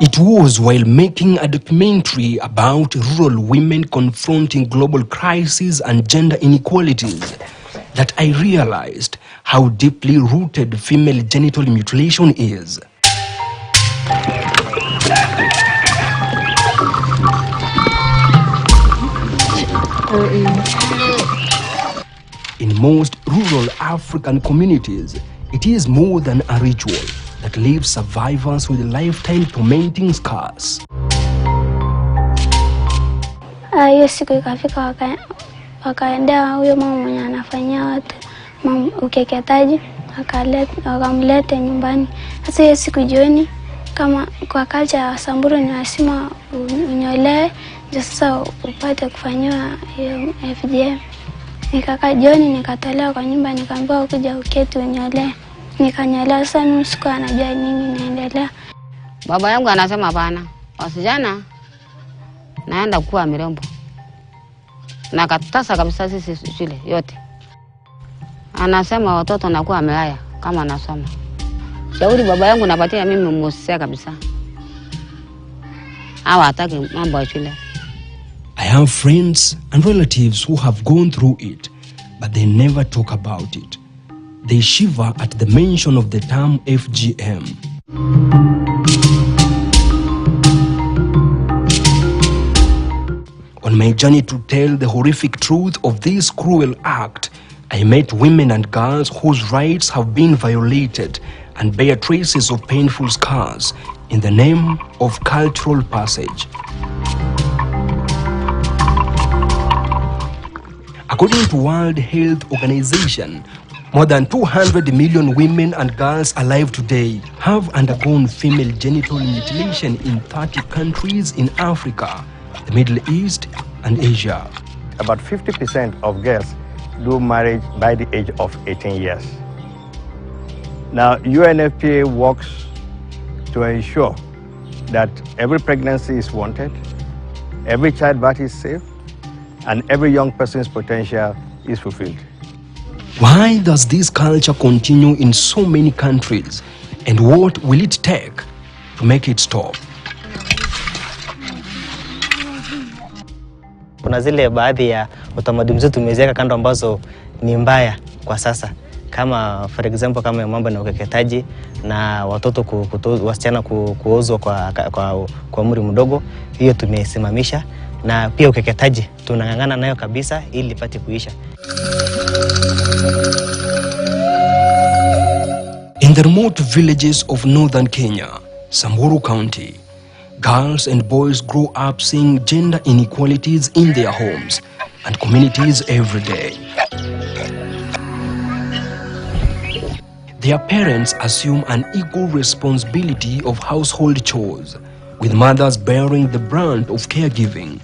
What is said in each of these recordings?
It was while making a documentary about rural women confronting global crises and gender inequalities that I realized how deeply rooted female genital mutilation is. In most rural African communities, it is more than a ritual that leaves survivors with lifetime tormenting scars. Hiyo siku ikafika wakaendea huyo mama mwenye anafanyia watu ukeketaji, wakamlete nyumbani. Sasa hiyo siku jioni, kama kwa culture ya Samburu ni lazima unyolewe ndio sasa upate kufanyiwa FGM. Nikakaa jioni nikatolewa kwa nyumba nikaambiwa kuja uketi unyolewe. Nikanyolewa, sasa mimi sikuwa najua nini inaendelea. Baba yangu anasema hapana, wasijana naenda kuwa mirembo. Na katasa kabisa sisi shule yote. Anasema watoto nakuwa amelaya kama nasoma. Shauri baba yangu napatia mimi mosea kabisa. Hawa hataki mambo ya shule. I have friends and relatives who have gone through it, but they never talk about it. They shiver at the mention of the term FGM. On my journey to tell the horrific truth of this cruel act, I met women and girls whose rights have been violated and bear traces of painful scars in the name of cultural passage. According to World Health Organization, more than 200 million women and girls alive today have undergone female genital mutilation in 30 countries in Africa, the Middle East, and Asia. About 50% of girls do marriage by the age of 18 years. Now, UNFPA works to ensure that every pregnancy is wanted, every childbirth is safe, and every young person's potential is fulfilled. Why does this culture continue in so many countries, and what will it take to make it stop? Kuna zile baadhi ya utamaduni zetu tumeziweka kando ambazo ni mbaya kwa sasa, kama for example kama mambo na ukeketaji na watoto wasichana kuozwa kwa umri mdogo. Hiyo tumesimamisha, na pia ukeketaji tunangangana nayo kabisa ili ipate kuisha. In the remote villages of northern Kenya, Samburu County, girls and boys grow up seeing gender inequalities in their homes and communities every day. Their parents assume an equal responsibility of household chores, with mothers bearing the brunt of caregiving.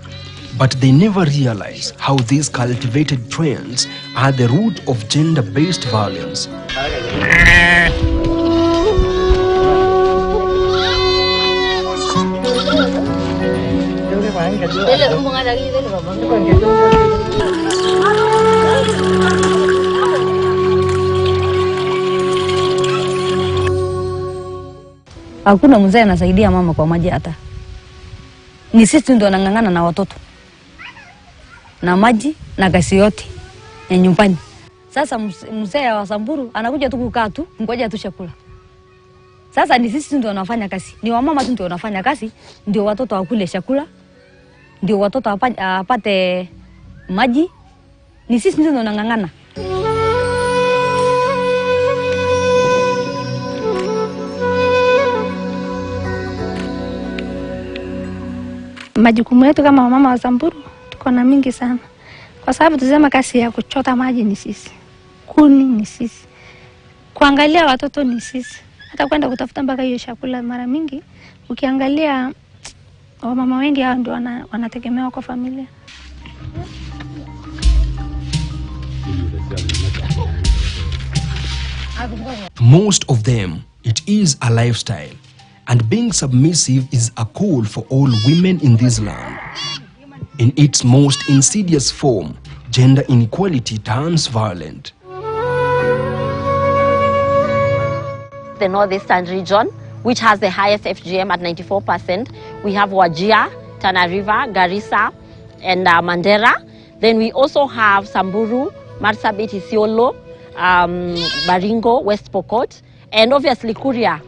But they never realize how these cultivated trends are the root of gender-based violence. Hakuna mzee anasaidia mama kwa maji hata. Ni sisi ndio tunangangana na watoto. Na maji na gasi yote ya nyumbani. Sasa mzee wa Samburu anakuja tu kukaa tu, ngoja tu chakula. Sasa ni sisi ndio tunafanya kazi. Ni wamama tu ndio wanafanya kazi, ndio watoto wakule chakula, ndio watoto apate maji. Ni sisi ndio tunangangana. Majukumu yetu kama wamama wa Samburu tuko na mingi sana. Kwa sababu tusema kazi ya kuchota maji ni sisi. Kuni ni sisi. Kuangalia watoto ni sisi. Hata kwenda kutafuta mpaka hiyo chakula mara mingi ukiangalia wamama wengi hao ndio wanategemewa kwa familia. Most of them, it is a lifestyle, and being submissive is a call for all women in this land. In its most insidious form, gender inequality turns violent. The northeastern region, which has the highest FGM at 94%. We have Wajir, Tana River, Garissa, and Mandera. Then we also have Samburu, Marsabit, Isiolo, Baringo, West Pokot, and obviously Kuria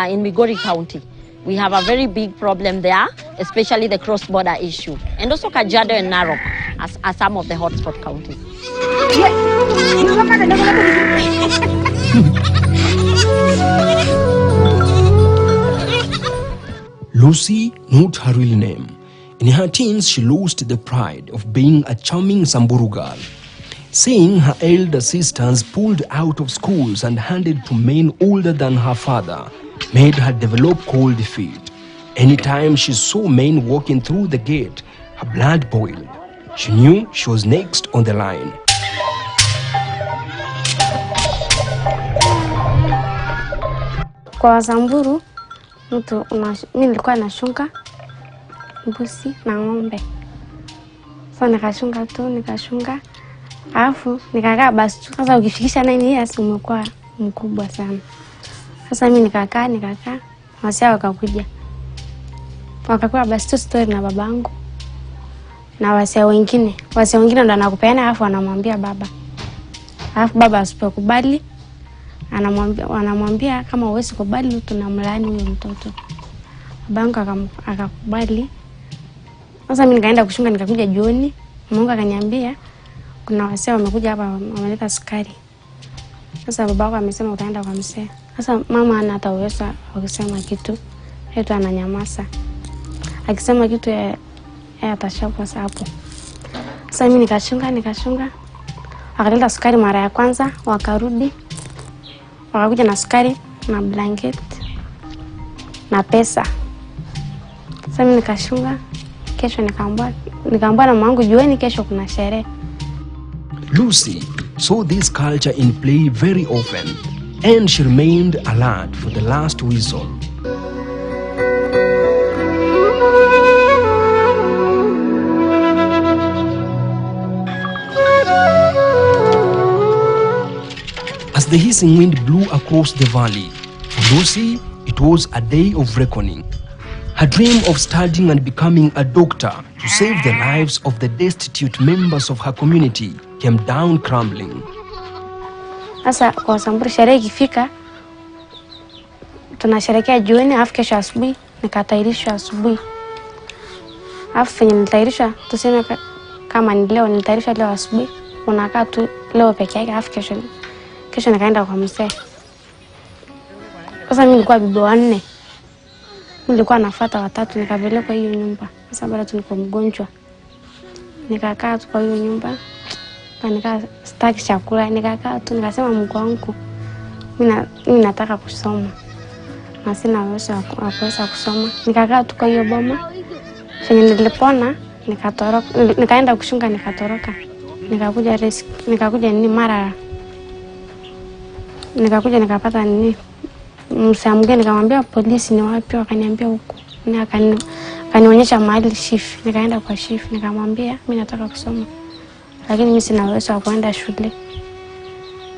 in Migori County. We have a very big problem there, especially the cross-border issue. And also Kajiado and Narok as some of the hotspot counties. Lucy, not her real name. In her teens, she lost the pride of being a charming Samburu girl. Seeing her elder sisters pulled out of schools and handed to men older than her father made her develop cold feet. Anytime she saw men walking through the gate, her blood boiled. She knew she was next on the line. Kwa Samburu, mimi nilikuwa nashunga mbuzi na ng'ombe. So nikashunga. Alafu nikakaa basi. Sasa ukifikisha 9 years umekuwa mkubwa sana. Sasa mimi nikakaa. Wasia wakakuja. Wakakuwa basi tu story na babangu. Na wasia wengine ndo anakupeana alafu anamwambia baba. Alafu baba asipokubali anamwambia kama huwezi kubali tunamlaani huyo mtoto. Babangu akakubali. Sasa mimi nikaenda kushunga nikakuja jioni. Mungu akaniambia kuna wasee wamekuja hapa wameleta sukari. Sasa babako amesema utaenda kwa mzee. Sasa mama ana hata uwezo akisema kitu yetu ananyamaza. Akisema kitu atashapwa hapo. Sasa mimi nikashunga. Wakaleta sukari mara ya kwanza, wakarudi. Wakakuja na sukari na blanket na pesa. Sasa mimi nikashunga. Kesho nikaambia na mamangu jueni kesho kuna sherehe. Lucy saw this culture in play very often, and she remained alert for the last whistle. As the hissing wind blew across the valley, for Lucy, it was a day of reckoning. Her dream of studying and becoming a doctor to save the lives of the destitute members of her community came down crumbling. Sasa kwa Samburu sherehe ikifika, tunasherehekea jioni, alafu kesho asubuhi nikatairishwa asubuhi. Alafu venye nitairishwa, tuseme kama ni leo nitairishwa leo asubuhi, unakaa tu leo peke yake, alafu kesho nikaenda kwa mzee. Sasa mimi nilikuwa bibi wa 4. Nilikuwa nafuata watatu nikapelekwa hiyo nyumba. Sasa bado tulikuwa mgonjwa. Nikakaa tu kwa hiyo nyumba. Na nikaa sitaki chakula, nikakaa tu nikasema Mungu wangu mimi nataka kusoma. Na sina uwezo wa kuweza kusoma. Nikakaa tu kwa hiyo boma. Venye nilipona nikatoroka, nikaenda kushunga nikatoroka. Nikakuja Marara. Nikapata msamgeni nikamwambia polisi ni wapi, wakaniambia huko. Akanionyesha mahali chief, nikaenda kwa chief nikamwambia mimi nataka kusoma. Lakini mimi sina uwezo wa kwenda shule.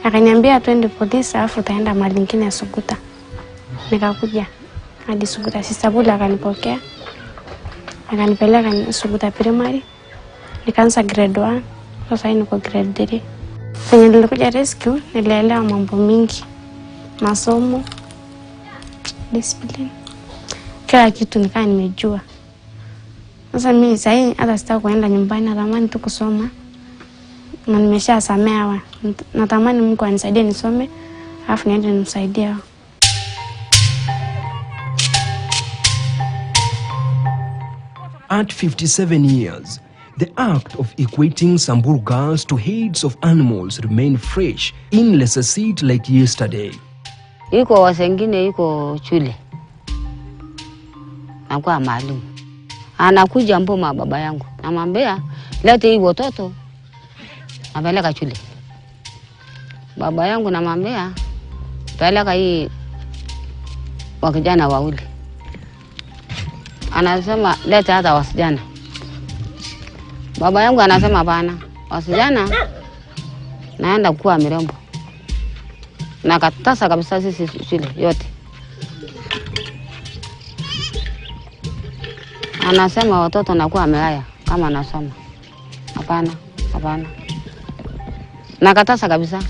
Akaniambia twende polisi alafu utaenda mahali nyingine ya Suguta. Nikakuja hadi Suguta, sister Bula akanipokea. Akanipeleka Suguta primary. Nikaanza grade 1, sasa niko grade 3. Venye nilikuja rescue nilielewa mambo mingi. Masomo, discipline, kila kitu nikaa nimejua. Sasa mimi sasa hata sitaki kuenda nyumbani, natamani tu kusoma. Na nimeshasamehewa. Natamani Mungu anisaidie nisome, alafu niende nimsaidie. At 57 years, the act of equating Samburu girls to heads of animals remained fresh in Lesser Seat like yesterday. Iko wasengine iko shule. Nakuwa mwalimu. Anakuja mboma baba yangu. Namwambia lete hii watoto. Apeleka shule. Baba yangu namwambia peleka hii wakijana wawili. Anasema leta hata wasijana. Baba yangu anasema bana, wasijana naenda kuwa mirembo. Na katasa kabisa sisi shule yote. Anasema watoto nakuwa amelaya kama anasoma. Hapana, hapana. Nakatasa kabisa.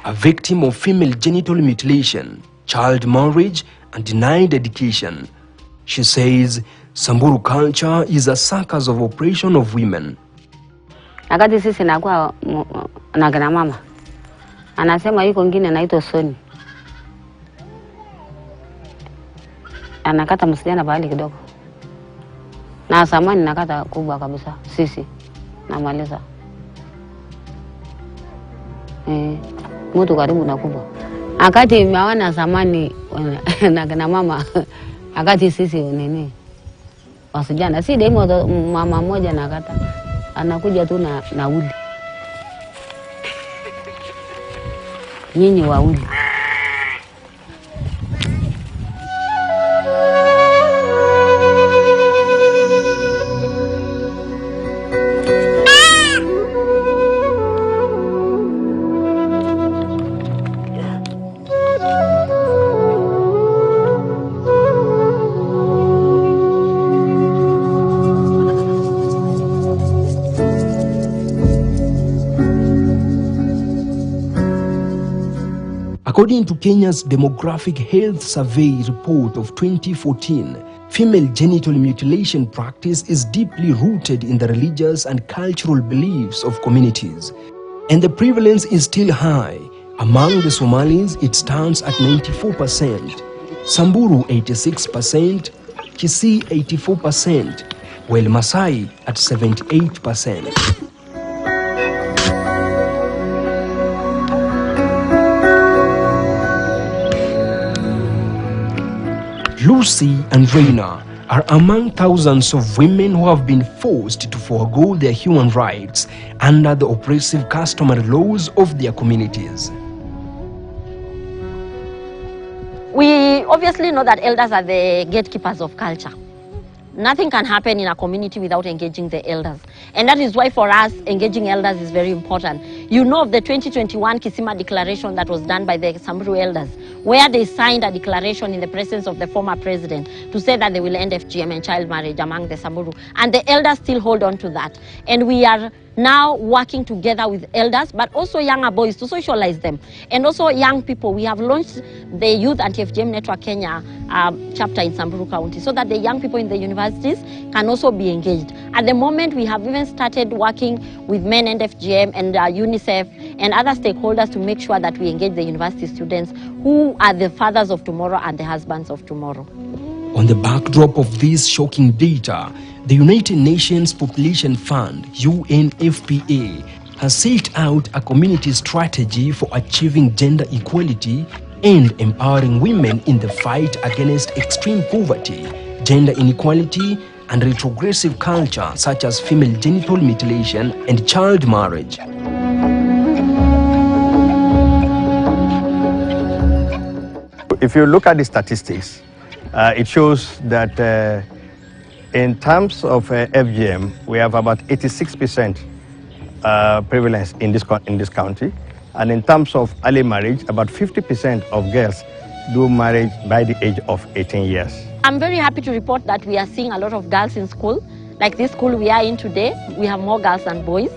A victim of female genital mutilation, child marriage, and denied education. She says Samburu culture is a circus of oppression of women. Akati sisi nakuwa na kina mama. Anasema yuko ngine anaitwa Soni. Anakata msichana bali kidogo. Na samani nakata kubwa kabisa. Sisi namaliza. Mtu karibu na kubwa. Akati mawana zamani na kina mama. Akati sisi nini? Wasijana. Si demo mama moja nakata. Anakuja tu na uli. Nyinyi wa uli. According to Kenya's Demographic Health Survey report of 2014, female genital mutilation practice is deeply rooted in the religious and cultural beliefs of communities. And the prevalence is still high. Among the Somalis, it stands at 94%, Samburu 86%, Kisii 84%, while Masai at 78%. Lucy and Reina are among thousands of women who have been forced to forego their human rights under the oppressive customary laws of their communities. We obviously know that elders are the gatekeepers of culture. Nothing can happen in a community without engaging the elders. And that is why for us, engaging elders is very important. You know of the 2021 Kisima Declaration that was done by the Samburu elders, where they signed a declaration in the presence of the former president to say that they will end FGM and child marriage among the Samburu. And the elders still hold on to that. And we are now working together with elders, but also younger boys to socialize them. And also young people. We have launched the Youth Anti-FGM Network Kenya chapter in Samburu County so that the young people in the universities can also be engaged. At the moment, we have even started working with Men and FGM and UNICEF and other stakeholders to make sure that we engage the university students who are the fathers of tomorrow and the husbands of tomorrow. On the backdrop of this shocking data, the United Nations Population Fund, UNFPA, has set out a community strategy for achieving gender equality and empowering women in the fight against extreme poverty, gender inequality, and retrogressive culture such as female genital mutilation and child marriage. If you look at the statistics, it shows that in terms of FGM, we have about 86% prevalence in this county. And in terms of early marriage, about 50% of girls do marriage by the age of 18 years. I'm very happy to report that we are seeing a lot of girls in school. Like this school we are in today, we have more girls than boys.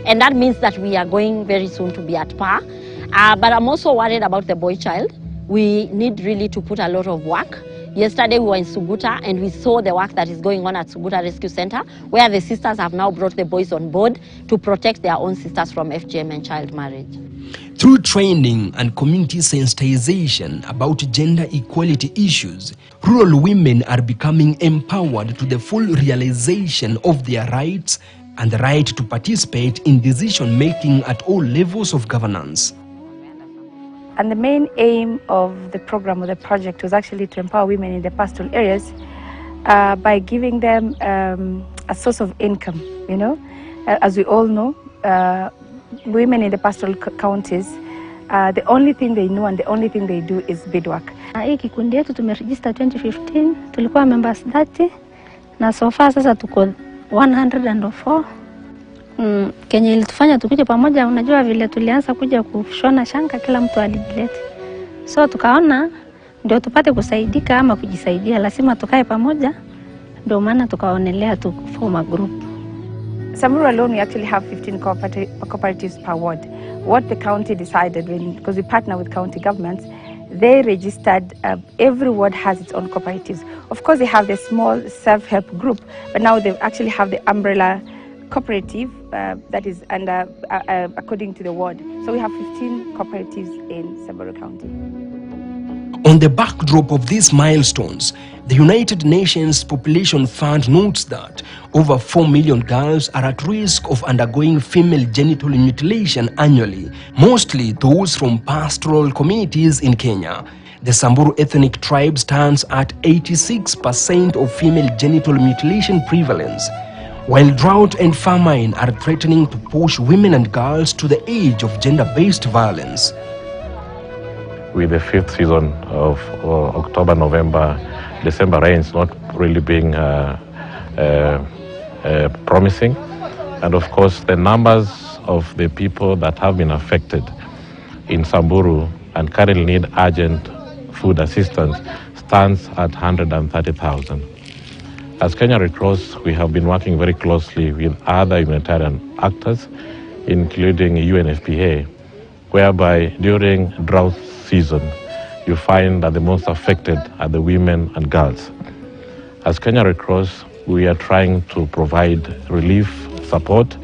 And that means that we are going very soon to be at par. But I'm also worried about the boy child. We need really to put a lot of work. Yesterday we were in Suguta and we saw the work that is going on at Suguta Rescue Center, where the sisters have now brought the boys on board to protect their own sisters from FGM and child marriage. Through training and community sensitization about gender equality issues, rural women are becoming empowered to the full realization of their rights and the right to participate in decision-making at all levels of governance. And the main aim of the program or the project was actually to empower women in the pastoral areas by giving them a source of income, As we all know, women in the pastoral counties The only thing they know and the only thing they do is beadwork. Hii kikundi yetu tumeregister 2015, tulikuwa members 30 na so far sasa tuko 104. Kenye ilitufanya tukuje pamoja, unajua vile tulianza kuja kushona shanga, kila mtu alijileta. So tukaona ndio tupate kusaidika ama kujisaidia, lazima tukae pamoja, ndio maana tukaonelea tu form a group. Samburu alone, we actually have 15 cooperatives per ward. What the county decided, because we partner with county governments, they registered, every ward has its own cooperatives. Of course, they have the small self-help group, but now they actually have the umbrella cooperative that is under, according to the ward. So we have 15 cooperatives in Samburu County. On the backdrop of these milestones, the United Nations Population Fund notes that over 4 million girls are at risk of undergoing female genital mutilation annually, mostly those from pastoral communities in Kenya. The Samburu ethnic tribe stands at 86% of female genital mutilation prevalence, while drought and famine are threatening to push women and girls to the edge of gender-based violence. With the 5th season of October, November, December rains not really being promising, and of course the numbers of the people that have been affected in Samburu and currently need urgent food assistance stands at 130,000. As Kenya Red Cross, we have been working very closely with other humanitarian actors, including UNFPA, whereby during drought season, you find that the most affected are the women and girls. As Kenya Red Cross, we are trying to provide relief support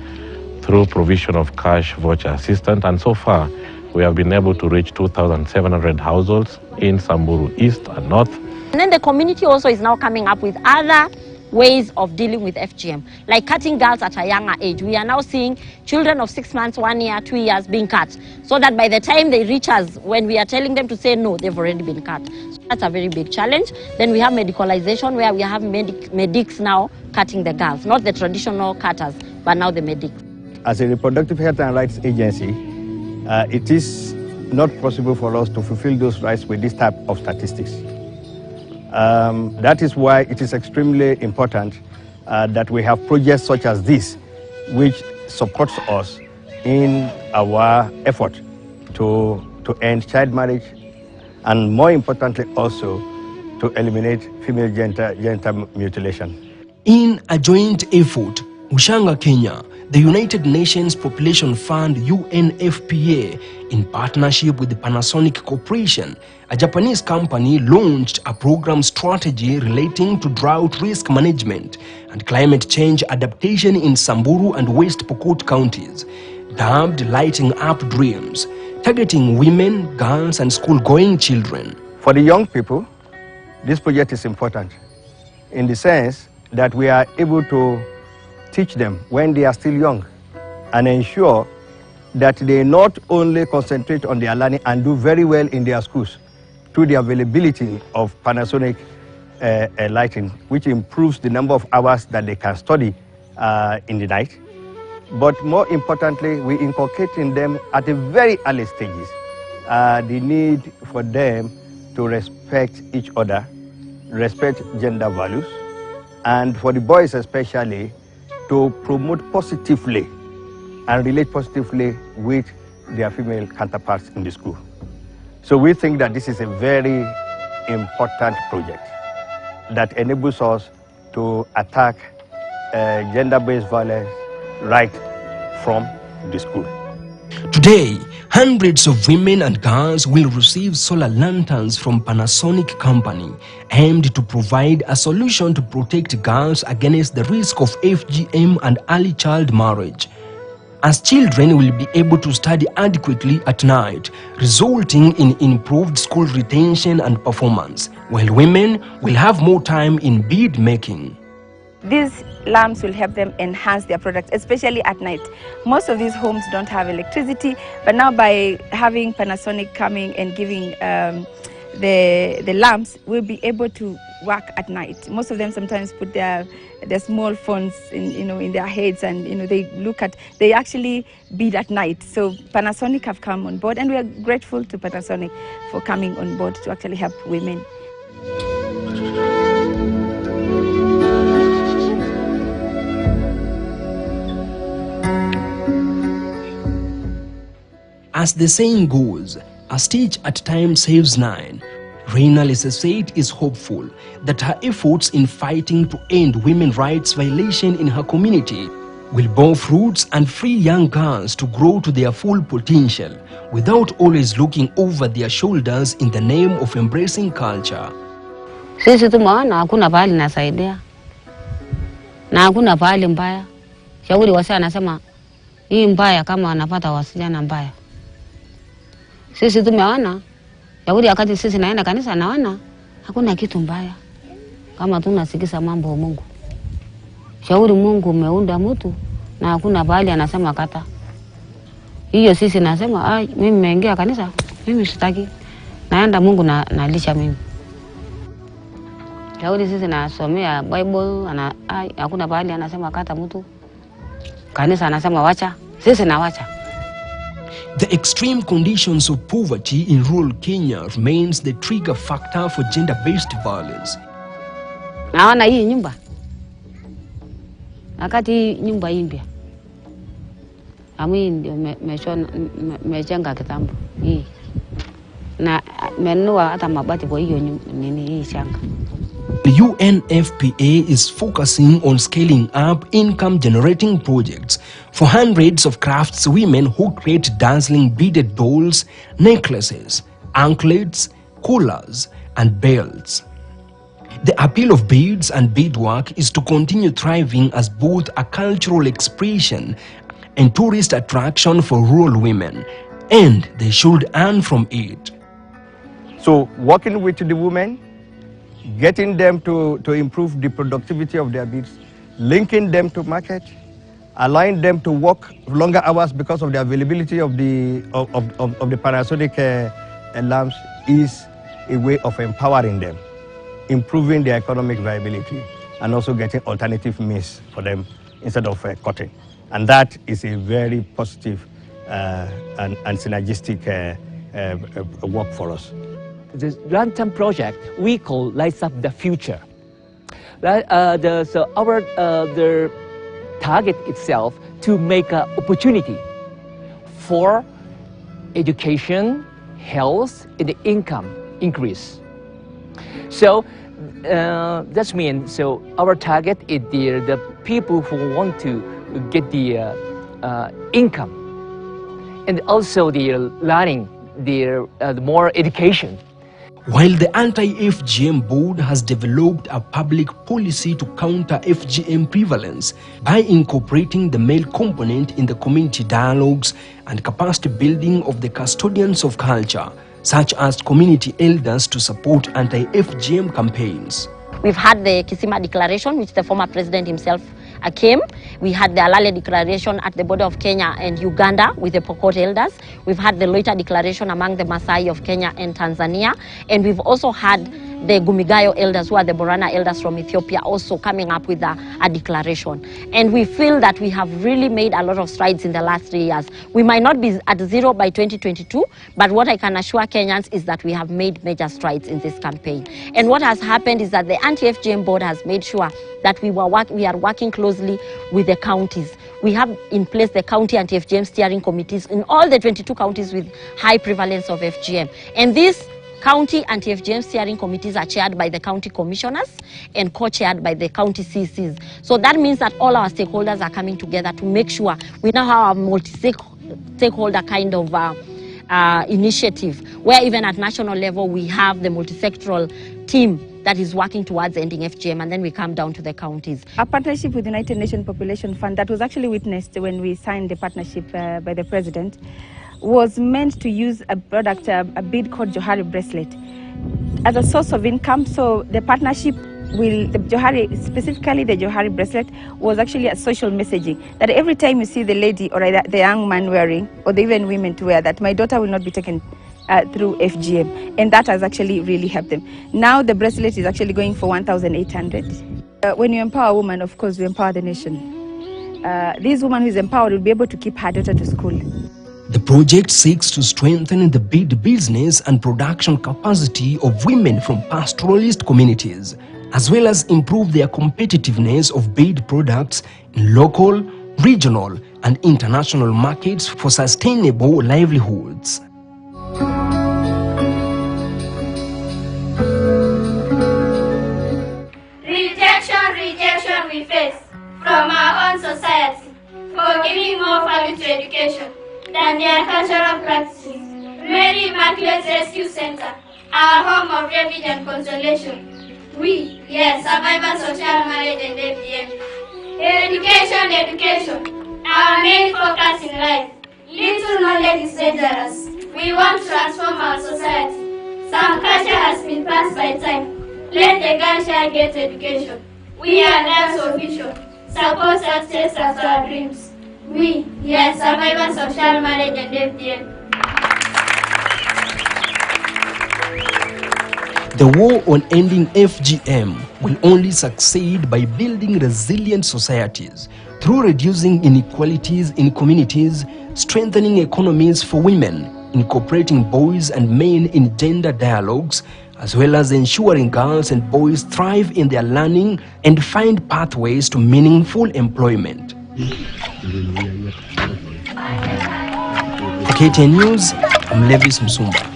through provision of cash voucher assistance, and so far we have been able to reach 2,700 households in Samburu East and North. And then the community also is now coming up with other ways of dealing with FGM, like cutting girls at a younger age. We are now seeing children of 6 months, 1 year, 2 years being cut, so that by the time they reach us, when we are telling them to say no, they've already been cut. So that's a very big challenge. Then we have medicalization, where we have medics now cutting the girls, not the traditional cutters, but now the medics. As a reproductive health and rights agency, it is not possible for us to fulfill those rights with this type of statistics. That is why it is extremely important that we have projects such as this, which supports us in our effort to end child marriage, and more importantly also to eliminate female genital mutilation. In a joint effort, Ushanga, Kenya, the United Nations Population Fund UNFPA, in partnership with the Panasonic Corporation, a Japanese company, launched a program strategy relating to drought risk management and climate change adaptation in Samburu and West Pokot counties, dubbed Lighting Up Dreams, targeting women, girls, and school-going children. For the young people, this project is important in the sense that we are able to teach them when they are still young and ensure that they not only concentrate on their learning and do very well in their schools through the availability of Panasonic lighting, which improves the number of hours that they can study in the night. But more importantly, we inculcate in them at the very early stages the need for them to respect each other, respect gender values, and for the boys especially, to promote positively and relate positively with their female counterparts in the school. So we think that this is a very important project that enables us to attack gender-based violence right from the school. Today, hundreds of women and girls will receive solar lanterns from Panasonic company, aimed to provide a solution to protect girls against the risk of FGM and early child marriage, as children will be able to study adequately at night, resulting in improved school retention and performance, while women will have more time in bead making. These lamps will help them enhance their products, especially at night. Most of these homes don't have electricity, but now by having Panasonic coming and giving the lamps, we'll be able to work at night. Most of them sometimes put their small phones in their heads, and they actually bid at night. So Panasonic have come on board, and we are grateful to Panasonic for coming on board to actually help women. As the saying goes, a stitch at a time saves 9. Reina Leseseit is hopeful that her efforts in fighting to end women's rights violation in her community will bear fruits and free young girls to grow to their full potential without always looking over their shoulders in the name of embracing culture. Sisi tumeona hakuna pahali nasaidia na hakuna pahali mbaya. Shauri wasi anasema hii mbaya kama wanapata wasichana mbaya. Sisi tumeona shauri wakati sisi naenda kanisa naona hakuna kitu mbaya kama tunasikiza mambo ya Mungu. Shauri Mungu umeunda mtu na hakuna pahali anasema kata. Hiyo sisi nasema mimi nimeingia kanisa, mimi sitaki. Naenda Mungu na nalisha mimi. Shauri sisi nasomea Bible hakuna pahali anasema kata mtu. Kanisa anasema wacha, sisi na wacha. The extreme conditions of poverty in rural Kenya remains the trigger factor for gender-based violence. Naona hii nyumba. Wakati hii nyumba impya. Ami ndio mejenga kitambo hii. Na menua hata mabati kwa hiyo nini hii shanga. The UNFPA is focusing on scaling up income-generating projects for hundreds of craftswomen who create dazzling beaded dolls, necklaces, anklets, collars, and belts. The appeal of beads and beadwork is to continue thriving as both a cultural expression and tourist attraction for rural women, and they should earn from it. So working with the women, getting them to improve the productivity of their beads, linking them to market, allowing them to work longer hours because of the availability of the Panasonic lamps is a way of empowering them, improving their economic viability, and also getting alternative means for them instead of cutting. And that is a very positive and synergistic work for us. The long-term project we call Lights Up the Future. The target itself to make an opportunity for education, health, and the income increase. So that means our target is the people who want to get the income, and also the learning, the more education. While the Anti-FGM Board has developed a public policy to counter FGM prevalence by incorporating the male component in the community dialogues and capacity building of the custodians of culture, such as community elders to support anti-FGM campaigns. We've had the Kisima Declaration, which the former president himself came. We had the Alale Declaration at the border of Kenya and Uganda with the Pokot elders. We've had the Loita Declaration among the Maasai of Kenya and Tanzania. And we've also had the Gumigayo elders, who are the Borana elders from Ethiopia, also coming up with a declaration. And we feel that we have really made a lot of strides in the last 3 years. We might not be at zero by 2022, but what I can assure Kenyans is that we have made major strides in this campaign. And what has happened is that the Anti-FGM Board has made sure that we are working closely with the counties. We have in place the county anti-FGM steering committees in all the 22 counties with high prevalence of FGM. And these county anti-FGM steering committees are chaired by the county commissioners and co-chaired by the county CCs. So that means that all our stakeholders are coming together to make sure we now have a multi-stakeholder kind of initiative, where even at national level we have the multi-sectoral team that is working towards ending FGM, and then we come down to the counties. A partnership with the United Nations Population Fund that was actually witnessed when we signed the partnership by the president was meant to use a product, a bead called Johari bracelet, as a source of income. So the partnership will, the Johari, specifically the Johari bracelet, was actually a social messaging, that every time you see the lady or the young man wearing, or even women to wear that, my daughter will not be taken through FGM, and that has actually really helped them. Now the bracelet is actually going for 1,800. When you empower a woman, of course, you empower the nation. This woman who is empowered will be able to keep her daughter to school. The project seeks to strengthen the bead business and production capacity of women from pastoralist communities, as well as improve their competitiveness of bead products in local, regional, and international markets for sustainable livelihoods. Rejection we face from our own society for giving more value to education than their cultural practices. Mary Immaculate Rescue Center, our home of refuge and consolation. We, yes, survivors of child marriage and FGM. Education, our main focus in life. Little knowledge is dangerous. We want to transform our society. Some culture has been passed by time. Let the girl child get education. We are girls of vision. Support success as our dreams. We, yes, survivors of child marriage and FGM. The war on ending FGM will only succeed by building resilient societies through reducing inequalities in communities, strengthening economies for women, incorporating boys and men in gender dialogues, as well as ensuring girls and boys thrive in their learning and find pathways to meaningful employment. For KTN News, I'm Levis Msumba.